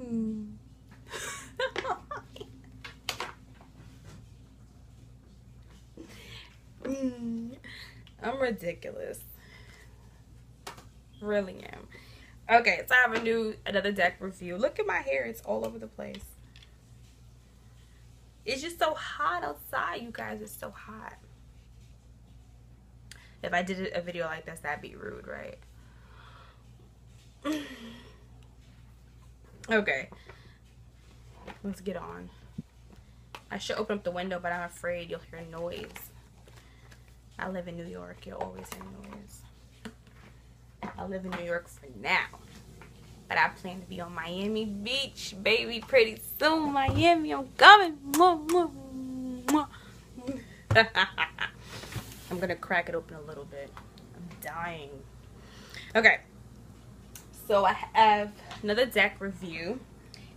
Hmm. I'm ridiculous. Really am. Okay, so I have another deck review. Look at my hair, it's all over the place. It's just so hot outside, you guys. It's so hot. If I did a video like this, that'd be rude, right? Okay, let's get on. I should open up the window, but I'm afraid you'll hear noise. I live in New York. You'll always hear noise. I live in New York for now. But I plan to be on Miami Beach, baby, pretty soon. Miami, I'm coming. I'm going to crack it open a little bit. I'm dying. Okay. So I have another deck review.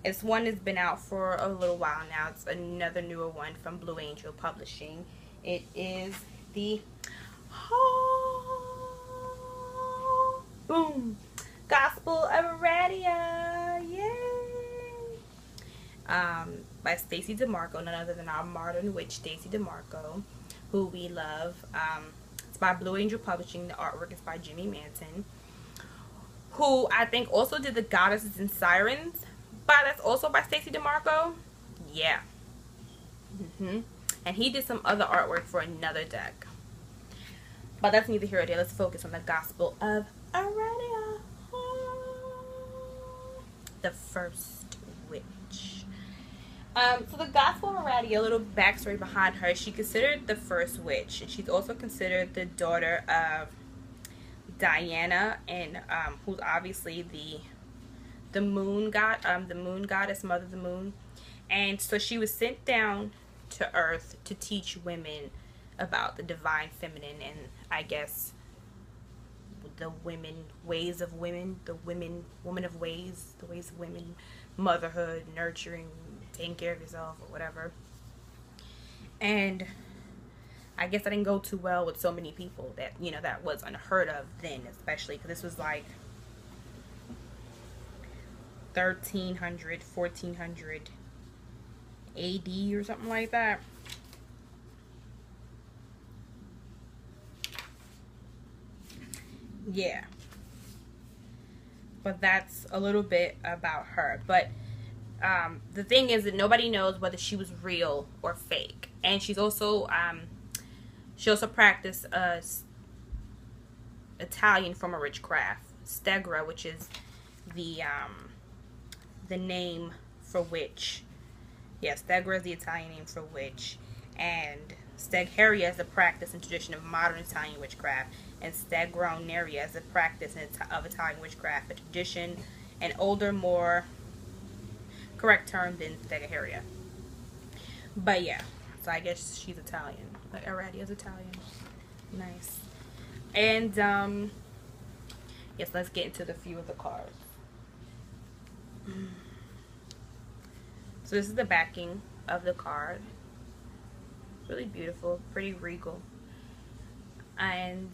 This one has been out for a little while now. It's another newer one from Blue Angel Publishing. It is the Boom Gospel of Aradia. Yay! By Stacey DeMarco, none other than our modern witch, Stacey DeMarco, who we love. It's by Blue Angel Publishing. The artwork is by Jimmy Manton, who I think also did the Goddesses and Sirens. But that's also by Stacey DeMarco. Yeah. And he did some other artwork for another deck. But that's neither here nor there. Let's focus on the Gospel of Aradia. The first witch. So the Gospel of Aradia, a little backstory behind her. She considered the first witch. She's also considered the daughter of Diana, and who's obviously the moon god, the moon goddess, mother of the moon. And so she was sent down to earth to teach women about the divine feminine, and I guess the ways of women, woman of ways, the ways of women, motherhood, nurturing, taking care of yourself, or whatever. And I guess that didn't go too well with so many people. That, you know, that was unheard of then, especially because this was like 1300, 1400 AD or something like that. Yeah. But that's a little bit about her. But the thing is that nobody knows whether she was real or fake. And she's also she also practiced Italian form of witchcraft, stegra, which is the name for witch. Yes, stegra is the Italian name for witch, and stegheria is the practice and tradition of modern Italian witchcraft, and stegroneria is the practice of Italian witchcraft, a tradition, an older, more correct term than stegheria. But yeah, so I guess she's Italian. Like Aradia is Italian. Nice. And yes, let's get into the few of the cards. So this is the backing of the card. Really beautiful, pretty regal. And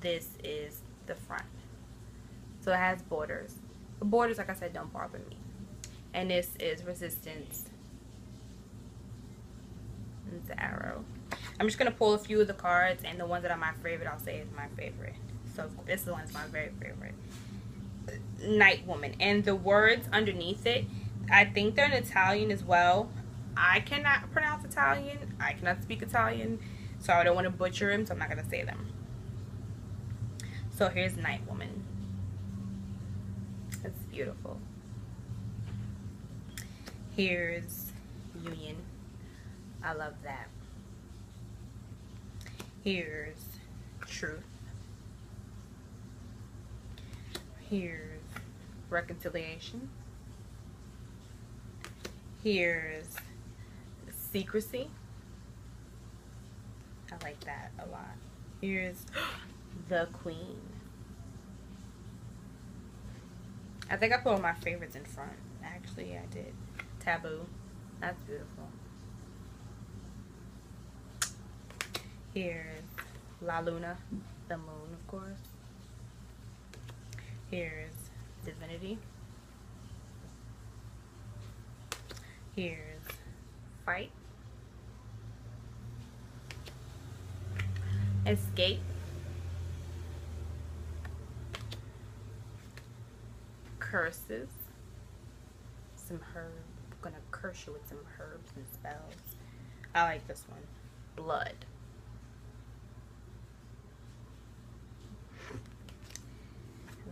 this is the front. So it has borders. The borders, like I said, don't bother me. And this is resistance. And it's the arrow. I'm just going to pull a few of the cards, and the ones that are my favorite, I'll say is my favorite. So this one's my very favorite. Night Woman. And the words underneath it, I think they're in Italian as well. I cannot pronounce Italian. I cannot speak Italian. So I don't want to butcher them, so I'm not going to say them. So here's Night Woman. That's beautiful. Here's Union. I love that. Here's Truth. Here's Reconciliation. Here's Secrecy. I like that a lot. Here's the Queen. I think I put all my favorites in front. Actually, I did. Taboo. That's beautiful. Here's La Luna, the moon, of course. Here's Divinity. Here's Fight, Escape, Curses, some herb. I'm gonna curse you with some herbs and spells. I like this one. Blood.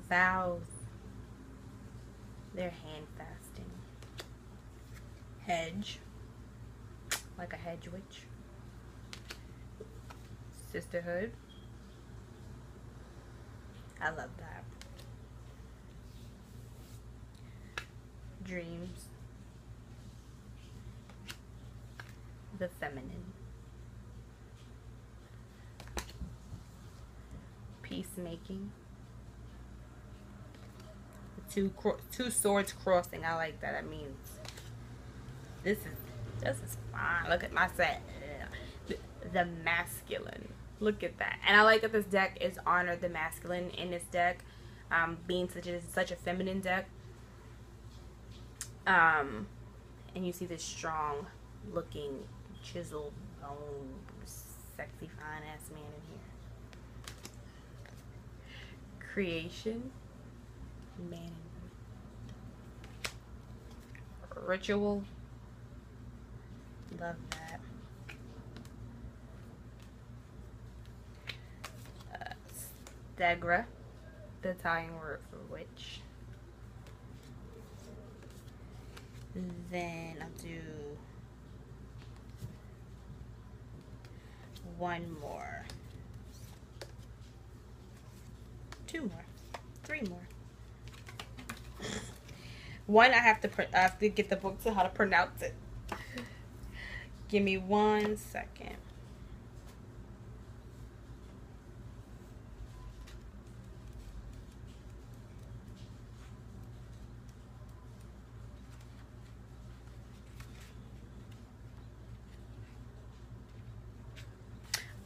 Vows. They're hand fasting. Hedge. Like a hedge witch. Sisterhood. I love that. Dreams. The feminine. Peacemaking. Two swords crossing. I like that. That means this is fine. Look at my set. The masculine. Look at that. And I like that this deck is honored the masculine in this deck, being such a feminine deck. And you see this strong looking, chiseled, bone, sexy, fine ass man in here. Creation. Man. Ritual. Love that. Stegra, the Italian word for witch. Then I'll do one more, two more, three more. One, I have to get the book to how to pronounce it. Give me 1 second.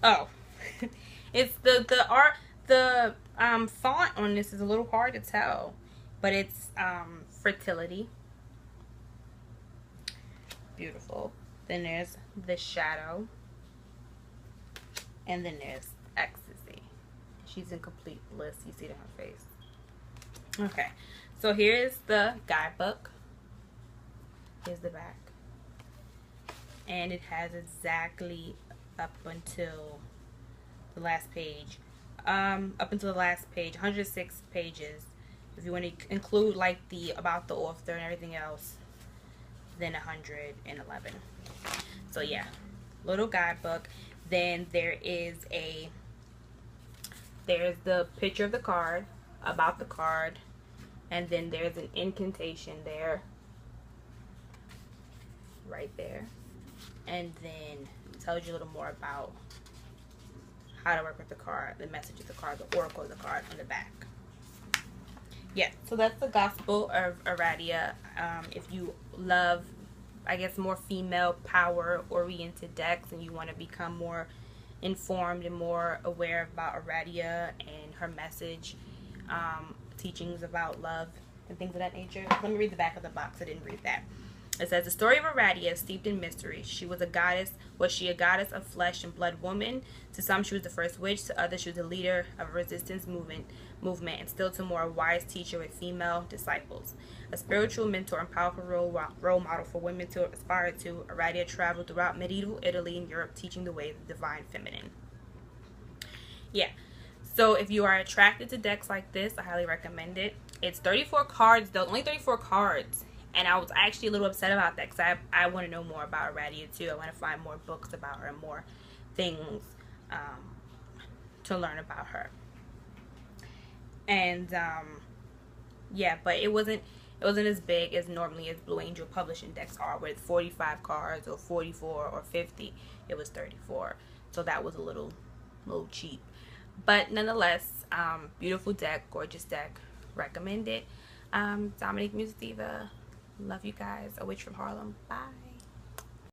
Oh, it's the font on this is a little hard to tell, but it's fertility. Beautiful. Then there's the shadow, and then there's ecstasy. She's in complete bliss. You see it in her face. Okay, so here's the guidebook. Here's the back, and it has exactly up until the last page. Up until the last page, 106 pages. If you want to include like the about the author and everything else, then 111. So yeah, little guidebook. Then there's the picture of the card, about the card, and then there's an incantation there, right there, and then it tells you a little more about how to work with the card, the message of the card, the oracle of the card on the back. Yeah, so that's the Gospel of Aradia. If you love, I guess, more female power-oriented decks and you want to become more informed and more aware about Aradia and her message, teachings about love and things of that nature. Let me read the back of the box. I didn't read that. It says, the story of Aradia is steeped in mystery. She was a goddess. Was she a goddess of flesh and blood woman? To some, she was the first witch. To others, she was the leader of a resistance movement, and still to more, a wise teacher with female disciples. A spiritual mentor and powerful role model for women to aspire to, Aradia traveled throughout medieval Italy and Europe, teaching the way of the divine feminine. Yeah. So if you are attracted to decks like this, I highly recommend it. It's 34 cards, though. Only 34 cards. And I was actually a little upset about that because I want to know more about Aradia too. I want to find more books about her and more things to learn about her. And yeah, but it wasn't as big as normally as Blue Angel Publishing decks are, with 45 cards or 44 or 50. It was 34, so that was a little cheap. But nonetheless, beautiful deck, gorgeous deck, recommend it. Dominique Music Diva. Love you guys. A Witch from Harlem. Bye.